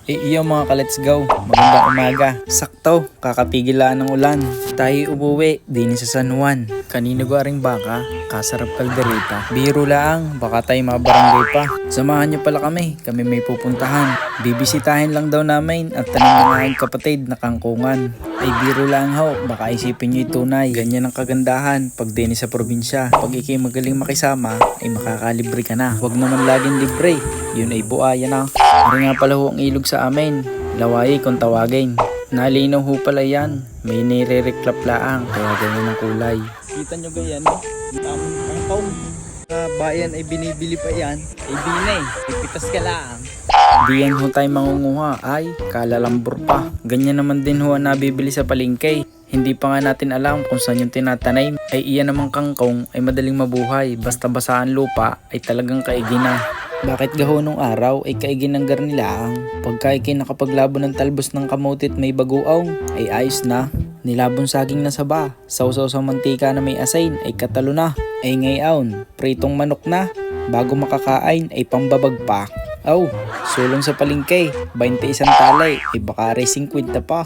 Iyo mga ka-let's go, magandang umaga. Sakto, kakapigilaan ng ulan. Tayo umuwi, din sa San Juan. Kanino garing baka, kasarap kaldereta. Biro lang, baka tayo mabarangay pa. Samahan niyo pala kami may pupuntahan. Bibisitahin lang daw namin at tanim ng aking kapatid na kangkungan. Ay biro lang ho, baka isipin niyo tunay. Ganyan ang kagandahan pag din sa probinsya. Pag ikay magaling makisama, ay makakalibre ka na. Huwag naman laging libre, yun ay buaya na. Ano nga pala ho ang ilog sa amin, laway kung tawagin. Nalinaw ho pala yan, may nire-reclap laang, kaya ganyan ang kulay. Kita nyo ganyan, tamang kangkong. Bayan ay binibili pa yan, ay binay, ipitas ka laang. Di yan ho tayo mangunguha, ay kalalambor pa. Ganyan naman din ho ang nabibili sa palengke. Hindi pa nga natin alam kung saan yung tinatanim. Ay iyan namang kangkong ay madaling mabuhay, basta basaan lupa ay talagang kaigi na. Bakit gaho nung araw ay kaigin ng garnilaang? Pagka ikay nakapaglabo ng talbos ng kamutit may baguaw, ay ayos na. Nilabon saging na saba, sausaw sa mantika na may asin ay katalo na. Ay ngayon, pritong manok na, bago makakain ay pambabag pa. Sulong sa palengke, 21 talay, ay baka rin 50 pa.